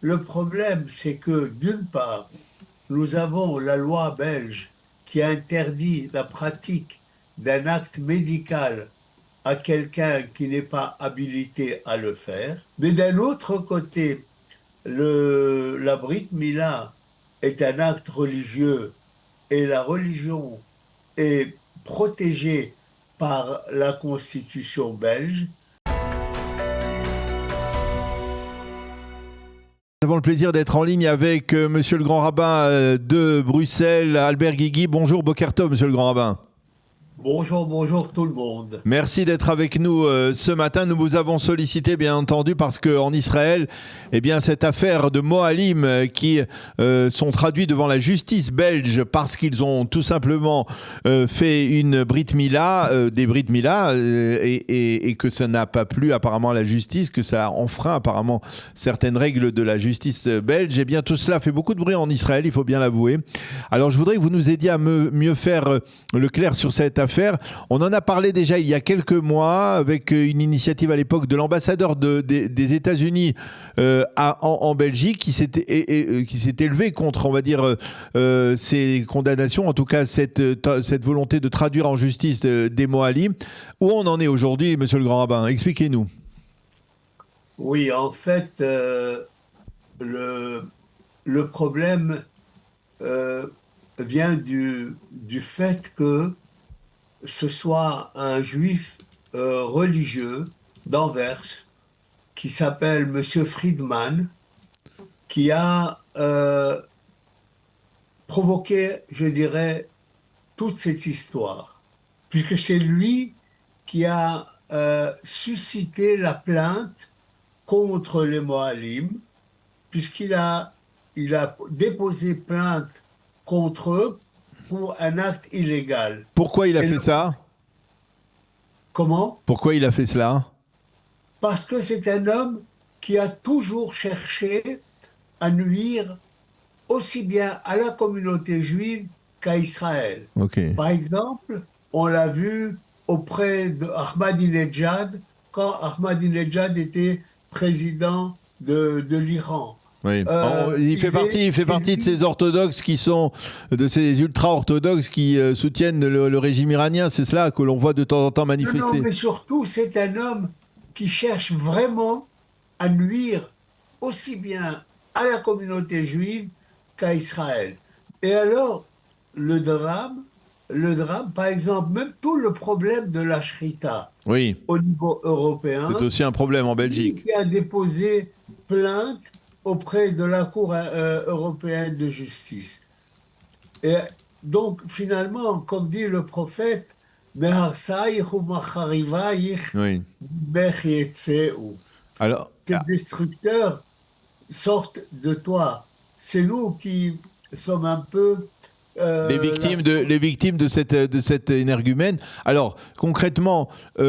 le problème, c'est que d'une part, nous avons la loi belge qui interdit la pratique d'un acte médical à quelqu'un qui n'est pas habilité à le faire. Mais d'un autre côté, la Brit Mila est un acte religieux et la religion est protégée par la Constitution belge. Nous avons le plaisir d'être en ligne avec Monsieur le Grand Rabbin de Bruxelles, Albert Guigui. Bonjour, Boker Tov, Monsieur le Grand Rabbin. Bonjour, bonjour tout le monde. Merci d'être avec nous ce matin. Nous vous avons sollicité, bien entendu, parce qu'en Israël, eh bien, cette affaire de Mohalim qui sont traduits devant la justice belge parce qu'ils ont tout simplement fait une Brit Mila, des Brit Mila, et que ça n'a pas plu apparemment à la justice, que ça enfreint apparemment certaines règles de la justice belge. Eh bien, tout cela fait beaucoup de bruit en Israël, il faut bien l'avouer. Alors, je voudrais que vous nous aidiez à mieux faire le clair sur cette affaire. On en a parlé déjà il y a quelques mois avec une initiative à l'époque de l'ambassadeur des États-Unis en Belgique qui s'était élevé contre, on va dire, ces condamnations, en tout cas cette volonté de traduire en justice des Mohalim. Où on en est aujourd'hui, Monsieur le Grand Rabbin? Expliquez-nous. Oui, en fait, le problème vient du fait que ce soit un juif religieux d'Anvers qui s'appelle Monsieur Friedman, qui a provoqué, je dirais, toute cette histoire, puisque c'est lui qui a suscité la plainte contre les Mohalim, il a déposé plainte contre eux pour un acte illégal. Pourquoi il a fait ça? Comment? Pourquoi il a fait cela? Parce que c'est un homme qui a toujours cherché à nuire aussi bien à la communauté juive qu'à Israël. Ok. Par exemple, on l'a vu auprès d'Ahmadinejad, quand Ahmadinejad était président de l'Iran. Oui. Il fait partie de lui, ces orthodoxes de ces ultra-orthodoxes qui soutiennent le régime iranien. C'est cela que l'on voit de temps en temps non, non, manifester. mais surtout, c'est un homme qui cherche vraiment à nuire aussi bien à la communauté juive qu'à Israël. Et alors, le drame, par exemple, même tout le problème de la Shrita Oui, au niveau européen, c'est aussi un problème en lui Belgique. qui a déposé plainte auprès de la Cour européenne de justice. Et donc, finalement, comme dit le prophète, Oui. Alors, tes destructeurs sortent de toi. C'est nous qui sommes un peu les victimes de cette énergumène. Alors, concrètement, où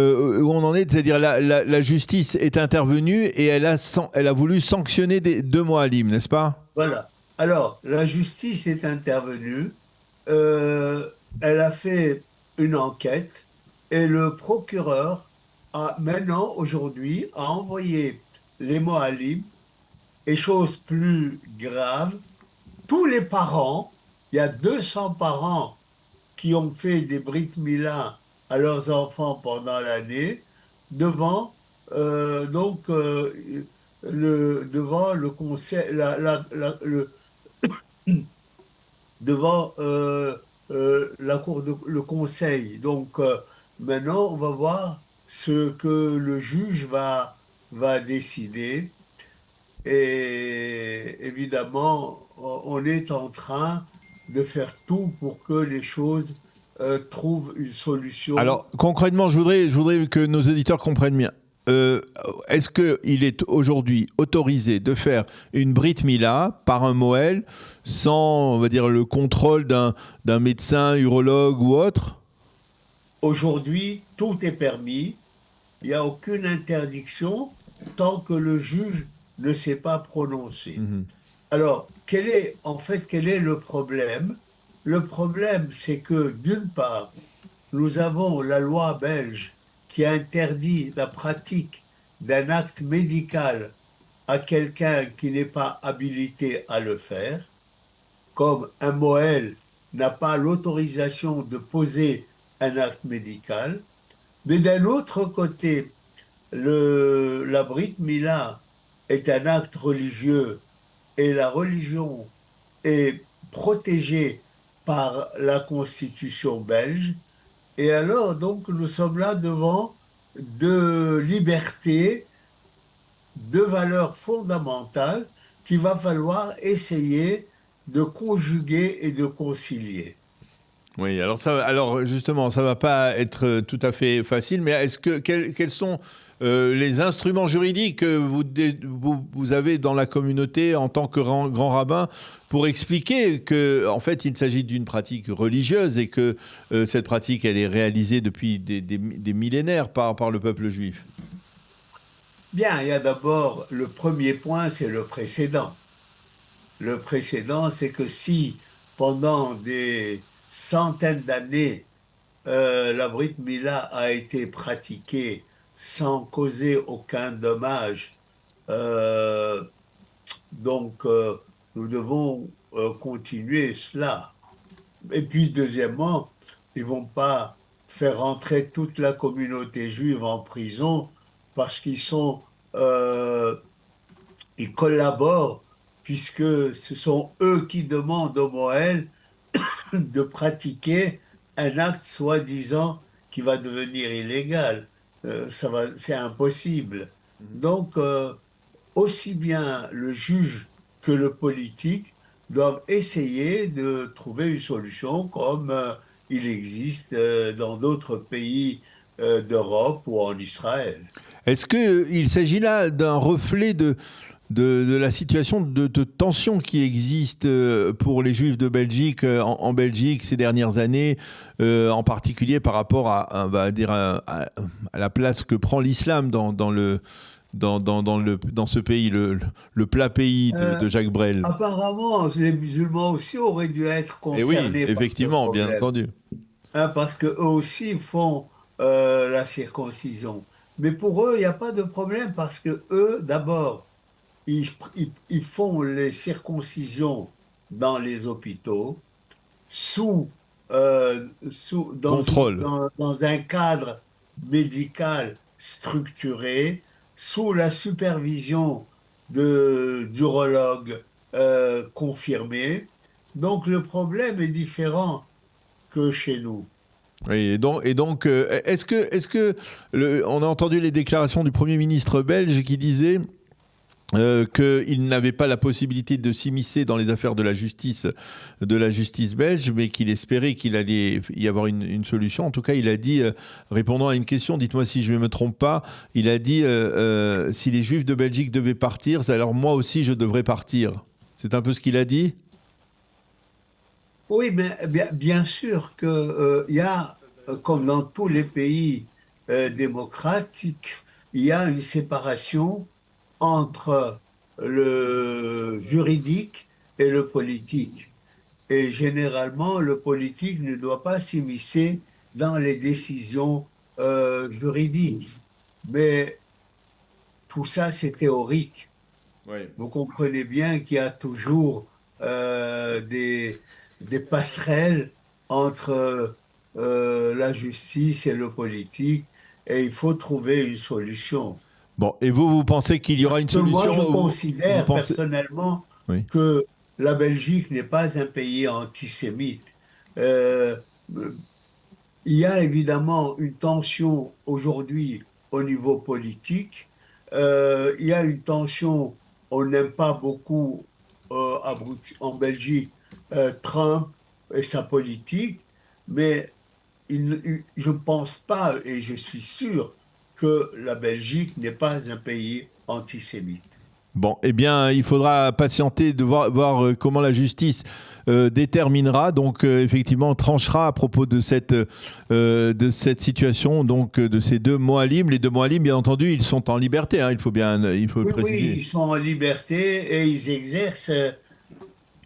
on en est, c'est-à-dire la justice est intervenue et elle a voulu sanctionner deux Mohalim, n'est-ce pas? voilà. Alors, la justice est intervenue, elle a fait une enquête et le procureur a maintenant, aujourd'hui, a envoyé les Mohalim et chose plus grave, tous les parents, il y a 200 parents qui ont fait des Brit Mila à leurs enfants pendant l'année devant devant le conseil devant la cour le conseil. Donc maintenant on va voir ce que le juge va décider. Et évidemment, on est en train de faire tout pour que les choses trouvent une solution. Alors, concrètement, je voudrais que nos auditeurs comprennent bien. Est-ce qu'il est aujourd'hui autorisé de faire une Brit Mila par un Moël sans, on va dire, le contrôle d'un médecin, urologue ou autre? Aujourd'hui, tout est permis. Il n'y a aucune interdiction tant que le juge ne s'est pas prononcé. Alors, quel est le problème? Le problème, c'est que d'une part, nous avons la loi belge qui interdit la pratique d'un acte médical à quelqu'un qui n'est pas habilité à le faire, comme un Moël n'a pas l'autorisation de poser un acte médical. Mais d'un autre côté, la Brit Mila est un acte religieux et la religion est protégée par la Constitution belge. Et alors, donc, nous sommes là devant de libertés, de valeurs fondamentales qu'il va falloir essayer de conjuguer et de concilier. Oui, alors justement, ça va pas être tout à fait facile, mais quels sont les instruments juridiques que vous avez dans la communauté en tant que grand rabbin pour expliquer que, en fait, il s'agit d'une pratique religieuse et que cette pratique, elle est réalisée depuis des millénaires par le peuple juif? Bien, il y a d'abord le premier point, c'est le précédent. Le précédent, c'est que si pendant des centaines d'années, la Brit Mila a été pratiquée sans causer aucun dommage, euh, donc nous devons continuer cela. Et puis, deuxièmement, ils ne vont pas faire entrer toute la communauté juive en prison parce euh, ils collaborent, puisque ce sont eux qui demandent au Moël de pratiquer un acte soi-disant qui va devenir illégal. C'est impossible. Donc, aussi bien le juge que le politique doivent essayer de trouver une solution comme il existe dans d'autres pays d'Europe ou en Israël. Est-ce qu'il s'agit là d'un reflet de la situation de tension qui existe pour les Juifs de Belgique, en Belgique ces dernières années, en particulier par rapport on va dire à la place que prend l'islam dans ce pays, le plat pays de Jacques Brel? Apparemment, les musulmans aussi auraient dû être Et oui, concernés par ce effectivement, bien problème, entendu. hein, parce qu'eux aussi font la circoncision. Mais pour eux, il n'y a pas de problème parce que eux, d'abord, ils font les circoncisions dans les hôpitaux, sous, Contrôle. dans un cadre médical structuré, sous la supervision d'urologues confirmés. Donc le problème est différent que chez nous. Oui, et donc, on a entendu les déclarations du Premier ministre belge qui disait qu'il n'avait pas la possibilité de s'immiscer dans les affaires de la justice belge, mais qu'il espérait qu'il allait y avoir une solution. En tout cas, il a dit, répondant à une question, dites-moi si je ne me trompe pas, il a dit si les Juifs de Belgique devaient partir, alors moi aussi je devrais partir. C'est un peu ce qu'il a dit? Oui, mais bien sûr que, il y a, comme dans tous les pays démocratiques, il y a une séparation entre le juridique et le politique. Et généralement, le politique ne doit pas s'immiscer dans les décisions juridiques. Mais tout ça, c'est théorique. Oui. Vous comprenez bien qu'il y a toujours des passerelles entre la justice et le politique, et il faut trouver une solution. Bon, et vous pensez qu'il y aura une Moi, je solution? Vous considère pensez... personnellement Oui. que la Belgique n'est pas un pays antisémite. Euh, il y a évidemment une tension aujourd'hui au niveau politique. Il y a une tension, on n'aime pas beaucoup en Belgique Trump et sa politique, mais je ne pense pas, et je suis sûr, que la Belgique n'est pas un pays antisémite. Bon, eh bien, il faudra patienter de voir comment la justice déterminera, donc effectivement tranchera à propos de cette situation, donc de ces deux Moalim. Les deux Moalim, bien entendu, ils sont en liberté, hein, il faut le Oui, oui, préciser. ils sont en liberté et ils exercent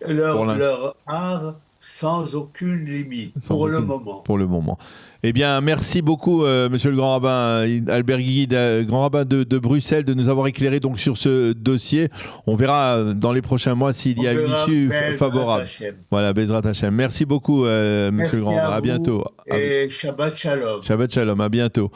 Pour l'instant. leur art sans aucune limite, Sans pour le aucune- moment. Pour le moment. Eh bien, merci beaucoup, monsieur le grand rabbin Albert Guigui, grand rabbin de Bruxelles, de nous avoir éclairé donc sur ce dossier. On verra dans les prochains mois s'il y a On une verra, issue Bezrat favorable. Hashem. Voilà, Bezrat Hashem. Merci beaucoup, monsieur le Merci grand rabbin. À vous bientôt. et Shabbat Shalom. Shabbat Shalom, à bientôt.